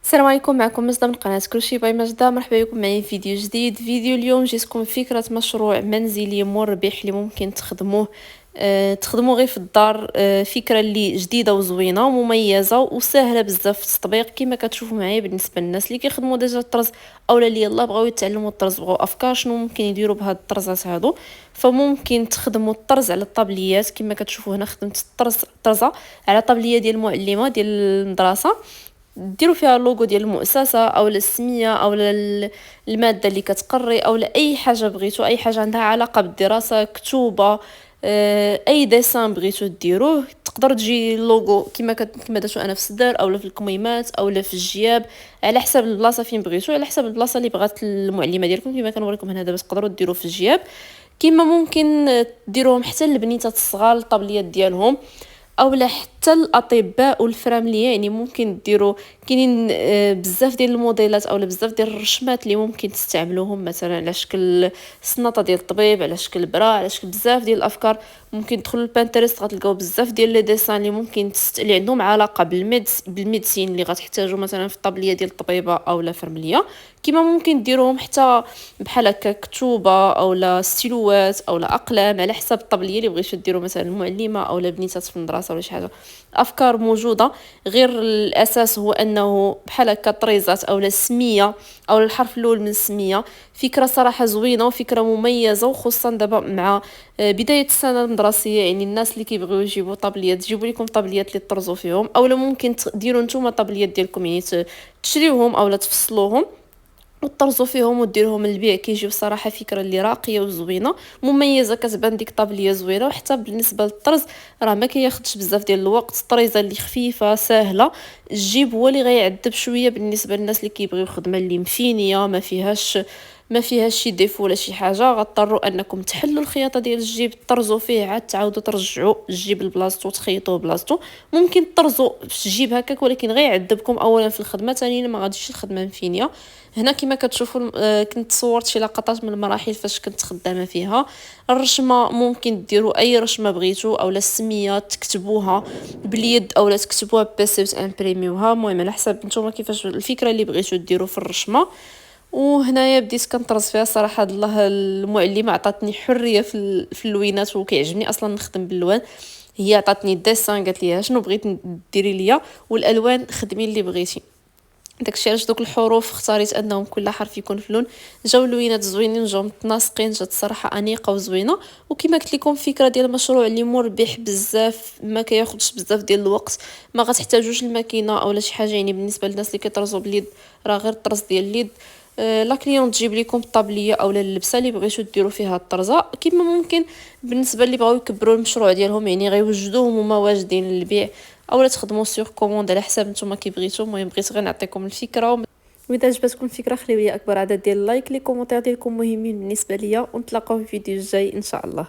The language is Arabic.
السلام عليكم، معكم مجدة من قناة كلشي باي مجدة. مرحبا بكم معايا في فيديو جديد. اليوم جيتكم فكرة مشروع منزلي مربح اللي ممكن تخدموه تخدموه غير في الدار. فكرة اللي جديدة وزوينة ومميزة وسهلة بزاف في التطبيق كما كتشوفوا معايا. بالنسبة للناس اللي كيخدموا ديجا الطرز اولا اللي يلا بغاو يتعلموا الطرز، بغاو افكار شنو ممكن يديروا بهاد الطرزات هادو، فممكن تخدموا الطرز على الطابليات. كما كتشوفوا هنا خدمت طرزة على طابلية ديال المعلمة ديال المدرسة، ديروا فيها اللوغو ديال المؤسسه او السميه او الماده اللي كتقري او اي حاجه بغيتو، اي حاجه عندها علاقه بالدراسه، كتوبه، اي ديسان بغيتو ديروه تقدر تجي اللوغو كما درتو انا في الصدر او في الكميمات او في الجياب، على حسب البلاصه فين بغيتو، على حسب البلاصه اللي بغات المعلمه ديالكم. كما كنوريكم هنا دابا تقدروا ديروا في الجياب، كما ممكن ديروهم حتى للبنيتات الصغار الطابليات ديالهم، اولا حتى الاطباء والفرامليه. يعني ممكن ديروا كاينين بزاف ديال الموديلات اولا بزاف ديال الرشمات اللي ممكن تستعملوهم، مثلا على شكل سنطه ديال الطبيب، على شكل برا، على شكل بزاف ديال الافكار. ممكن تدخلوا البانترست غتلقاو بزاف ديال لي ديسان اللي ممكن اللي عندهم علاقه بالميديسين اللي غتحتاجوا مثلا في الطابليه ديال الطبيبه اولا فرمليه. كما ممكن ديروهم حتى بحال هكا كتوبه اولا ستيلوات اولا اقلام، على حسب الطابليه اللي بغيتو ديروا مثلا المعلمه اولا بنيتات في المدرسه ولا شي حاجه. افكار موجوده، غير الاساس هو انه بحال هكا طريزات اولا السميه او الحرف الاول من السميه. فكره صراحه زوينه وفكره مميزه، وخصوصا دابا مع بدايه السنه المدرسيه. يعني الناس اللي كيبغيو يجيبوا طابليات، تجيبوا لكم طابليات اللي تطرزوا فيهم، اولا ممكن ديروا نتوما طابليات ديالكم، يعني تشريوهم اولا تفصلوهم وتطرزوا فيهم وديرهم للبيع. كيجيو صراحه فكره اللي راقيه وزوينه مميزه، كتبان ديك طابليه زوينه. وحتى بالنسبه للطرز راه ما كياخذش بزاف ديال الوقت، الطريزه اللي خفيفه سهله. الجيب هو اللي غيعذب شويه بالنسبه للناس اللي كيبغيو خدمه اللي مفينيه ما فيهاش شي ديفو ولا شي حاجه. غضطروا انكم تحلوا الخياطه ديال الجيب، تطرزوا فيه، عاد تعاودوا ترجعوا الجيب لبلاصتو، تخيطوه بلاصتو. ممكن تطرزوا في الجيب هكاك، ولكن غيعذبكم اولا في الخدمه، ثانيا ما غاديش الخدمه مفينيه. هنا كما كتشوفوا كنت صورت شي لقطات من المراحل فاش كنت خدامه فيها. الرشمه ممكن ديروا اي رشمه بغيتو، اولا السميه تكتبوها باليد اولا تكتبوها بيسي وتامبريميوها، المهم على حسب نتوما كيفاش الفكره اللي بغيتو ديروا في الرشمه. وهنايا بديت كنطرز فيها صراحه. الله المعلمه عطاتني حريه في اللوينات، وكيعجبني اصلا نخدم باللوان. هي عطاتني الديسان، قالت لي شنو بغيت ديري ليا، والالوان خدمي اللي بغيتي. داكشي علاش دوك الحروف اختاريت انهم كل حرف يكون في لون. جاو لوينات زوينين، جاو متناسقين، جات الصراحه انيقه وزوينه. وكما قلت لكم فكره ديال المشروع اللي مربح بزاف، ما كياخذش بزاف ديال الوقت، ما غتحتاجوش الماكينه اولا شي حاجه. يعني بالنسبه للناس اللي كيطرزوا باليد راه غير الطرز ديال اليد. لا كليون تجيب لكم الطابليه اولا اللبسه اللي بغيتو ديروا فيها الطرزه. كما ممكن بالنسبه اللي بغاو يكبروا المشروع ديالهم، يعني غيوجدوهم هما واجدين للبيع، اولا تخدموا سيغ كوموند على حساب نتوما كيبغيتو. المهم بغيت غير نعطيكم الفكره، واذا عجبتكم الفكره خليو لي اكبر عدد ديال اللايك. لي كومونتير ديالكم مهمين بالنسبه ليا، ونتلاقاو في الفيديو الجاي ان شاء الله.